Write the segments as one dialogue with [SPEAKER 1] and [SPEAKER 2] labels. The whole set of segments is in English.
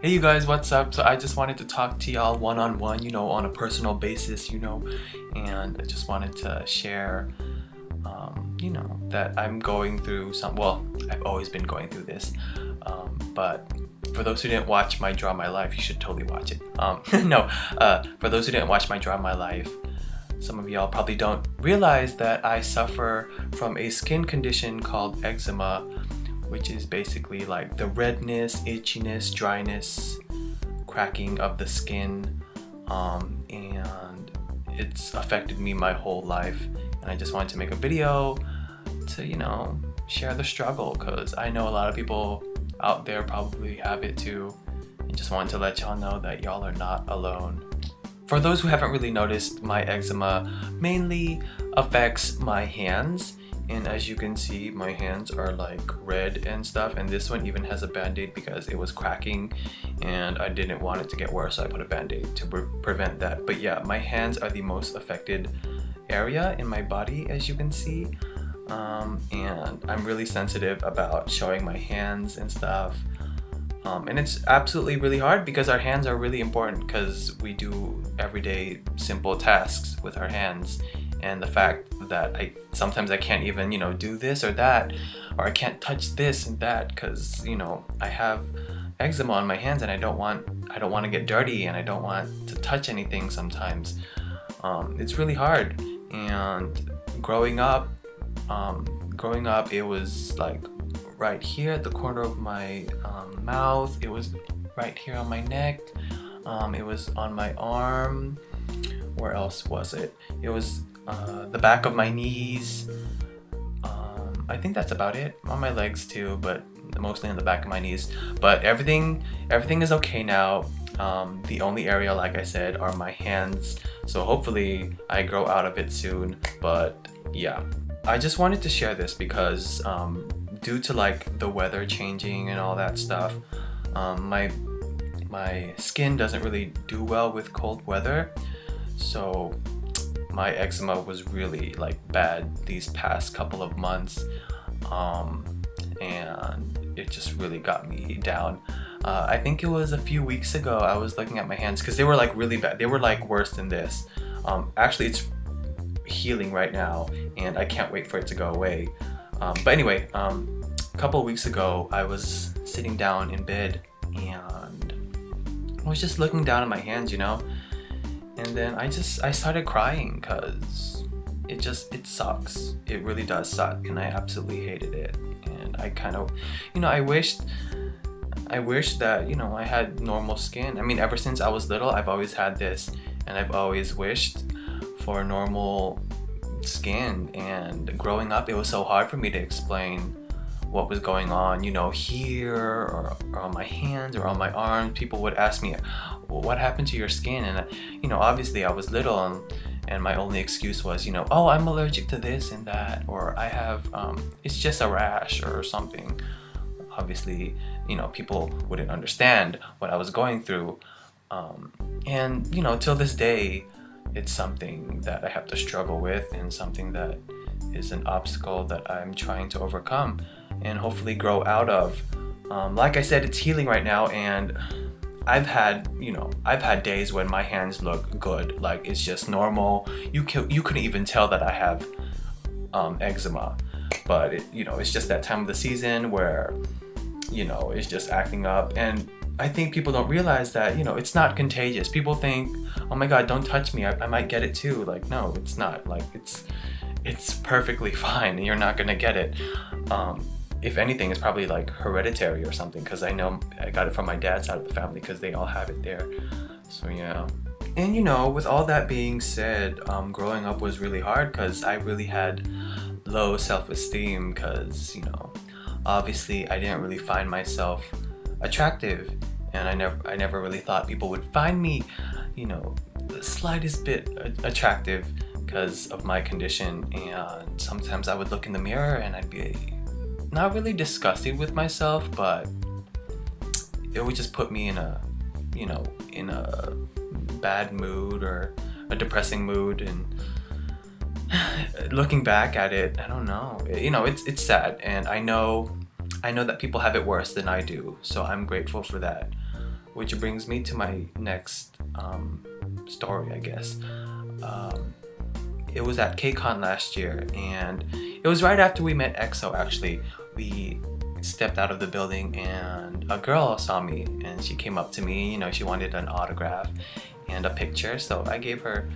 [SPEAKER 1] Hey you guys, what's up? So I just wanted to talk to y'all one-on-one, on a personal basis, and I just wanted to share, that I'm going through well, I've always been going through this, but for those who didn't watch my Draw My Life, you should totally watch it. For those who didn't watch my Draw My Life, some of y'all probably don't realize that I suffer from a skin condition called eczema, which is basically like the redness, itchiness, dryness, cracking of the skin, and it's affected me my whole life. And I just wanted to make a video to, share the struggle, because I know a lot of people out there probably have it too. I just wanted to let y'all know that y'all are not alone. For those who haven't really noticed, my eczema mainly affects my hands. And as you can see, my hands are like red and stuff, and this one even has a band-aid because it was cracking and I didn't want it to get worse, so I put a band-aid to prevent that. But yeah, my hands are the most affected area in my body, as you can see, and I'm really sensitive about showing my hands and stuff. And it's absolutely really hard because our hands are really important, because we do everyday simple tasks with our hands. And the fact that sometimes I can't even, do this or that, or I can't touch this and that because, I have eczema on my hands and I don't want to get dirty, and I don't want to touch anything sometimes. It's really hard. And growing up, it was like right here at the corner of my mouth. It was right here on my neck. It was on my arm. Where else was it? It was the back of my knees. I think that's about it. On my legs too, but mostly on the back of my knees. But everything is okay now. The only area, like I said, are my hands. So hopefully I grow out of it soon. But yeah, I just wanted to share this because due to like the weather changing and all that stuff, my skin doesn't really do well with cold weather. So my eczema was really like bad these past couple of months, and it just really got me down. I think it was a few weeks ago I was looking at my hands because they were like really bad. They were like worse than this. Actually, it's healing right now and I can't wait for it to go away. But anyway, a couple of weeks ago I was sitting down in bed and I was just looking down at my hands, and then I started crying because it sucks. It really does suck, and I absolutely hated it. And I kind of, I wished that, I had normal skin. I mean, ever since I was little, I've always had this, and I've always wished for normal skin. And growing up, it was so hard for me to explain what was going on, here or on my hands or on my arms. People would ask me, what happened to your skin? And obviously I was little, and my only excuse was, oh, I'm allergic to this and that, or I have it's just a rash or something. Obviously, people wouldn't understand what I was going through, and till this day it's something that I have to struggle with, and something that is an obstacle that I'm trying to overcome and hopefully grow out of. Like I said, it's healing right now, and I've had days when my hands look good, like it's just normal. You couldn't even tell that I have eczema, but it's just that time of the season where it's just acting up. And I think people don't realize that it's not contagious. People think, oh my god, don't touch me, I might get it too. Like, no, it's not. Like, it's perfectly fine, you're not gonna get it. If anything, it's probably like hereditary or something, because I know I got it from my dad's side of the family because they all have it there. So yeah. And with all that being said, growing up was really hard because I really had low self-esteem, because obviously I didn't really find myself attractive, and I never really thought people would find me the slightest bit attractive because of my condition. And sometimes I would look in the mirror and I'd be not really disgusted with myself, but it would just put me in a bad mood or a depressing mood. And looking back at it, I don't know, it's sad, and I know that people have it worse than I do, so I'm grateful for that. which brings me to my next story, I guess. It was at KCON last year, and it was right after we met EXO. Actually, we stepped out of the building and a girl saw me and she came up to me. You know, she wanted an autograph and a picture, so I gave her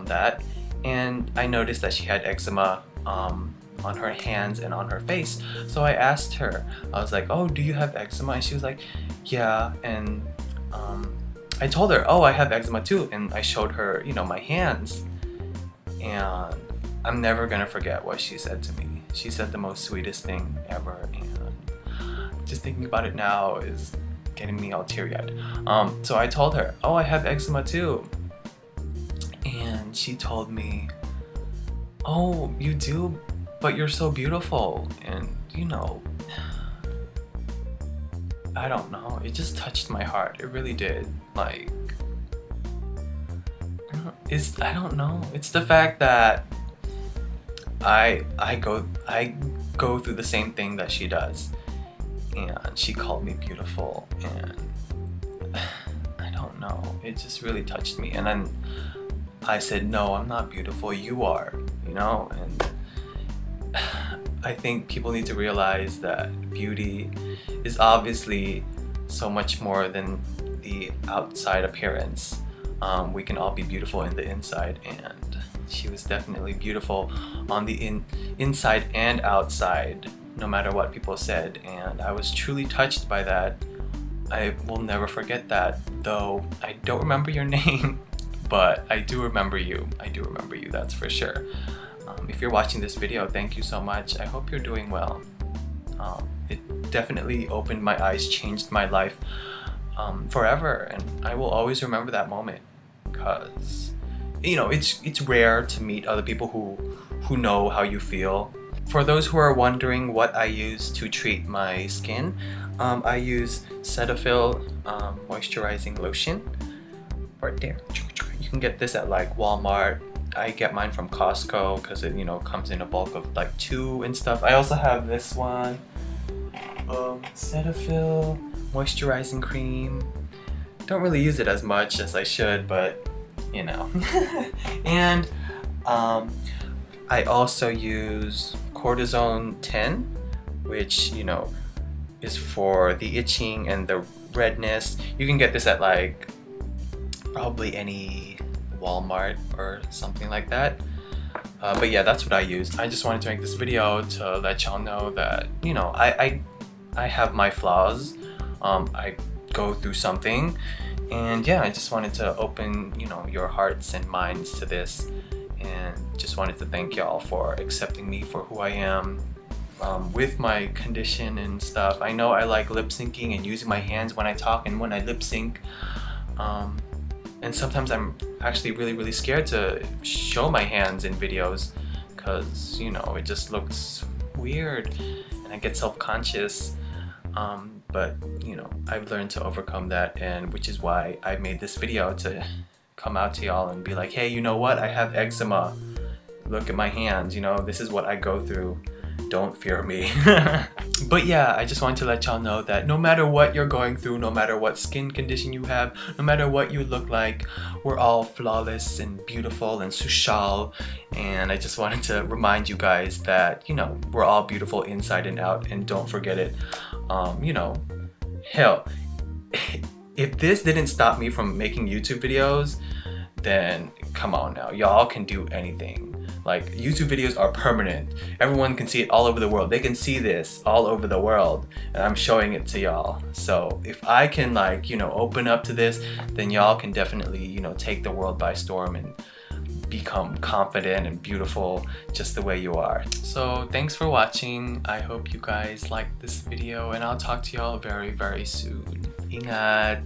[SPEAKER 1] that. And I noticed that she had eczema on her hands and on her face, so I asked her, I was like, oh, do you have eczema? And she was like, yeah. And I told her, oh, I have eczema too, and I showed her, you know, my hands. And I'm never gonna forget what she said to me. She said the most sweetest thing ever, and just thinking about it now is getting me all teary-eyed. So I told her, oh, I have eczema too. And she told me, oh, you do? But you're so beautiful. And you know, I don't know, it just touched my heart. It really did. Like, I don't know. It's the fact that I go through the same thing that she does, and she called me beautiful, and I don't know. It just really touched me. And then I said, no, I'm not beautiful. You are. You know. And I think people need to realize that beauty is obviously so much more than the outside appearance. We can all be beautiful in the inside, and she was definitely beautiful on the inside and outside, no matter what people said, and I was truly touched by that. I will never forget that, though I don't remember your name, but I do remember you. I do remember you, that's for sure. If you're watching this video, thank you so much. I hope you're doing well. It definitely opened my eyes, changed my life forever, and I will always remember that moment. Because, you know, it's rare to meet other people who know how you feel. For those who are wondering what I use to treat my skin, I use Cetaphil moisturizing lotion right there. You can get this at like Walmart. I get mine from Costco because it, you know, comes in a bulk of like 2 and stuff. I also have this one, Cetaphil moisturizing cream. Don't really use it as much as I should, but you know. And I also use cortisone 10, which, you know, is for the itching and the redness. You can get this at like probably any Walmart or something like that. But yeah, that's what I use. I just wanted to make this video to let y'all know that, you know, I have my flaws. I go through something, and yeah, I just wanted to open, you know, your hearts and minds to this, and just wanted to thank y'all for accepting me for who I am, with my condition and stuff. I know I like lip syncing and using my hands when I talk and when I lip sync, and sometimes I'm actually really scared to show my hands in videos because, you know, it just looks weird and I get self-conscious. But you know, I've learned to overcome that, and which is why I made this video, to come out to y'all and be like, hey, you know what, I have eczema, look at my hands, you know, this is what I go through, don't fear me. But yeah, I just wanted to let y'all know that no matter what you're going through, no matter what skin condition you have, no matter what you look like, we're all flawless and beautiful and social. And I just wanted to remind you guys that, you know, we're all beautiful inside and out, and don't forget it. You know, hell, if this didn't stop me from making YouTube videos, then come on now, y'all can do anything. Like, YouTube videos are permanent. Everyone can see it all over the world. They can see this all over the world, and I'm showing it to y'all. So if I can, like, you know, open up to this, then y'all can definitely, you know, take the world by storm and become confident and beautiful just the way you are. So thanks for watching. I hope you guys liked this video, and I'll talk to y'all very soon. Ingat!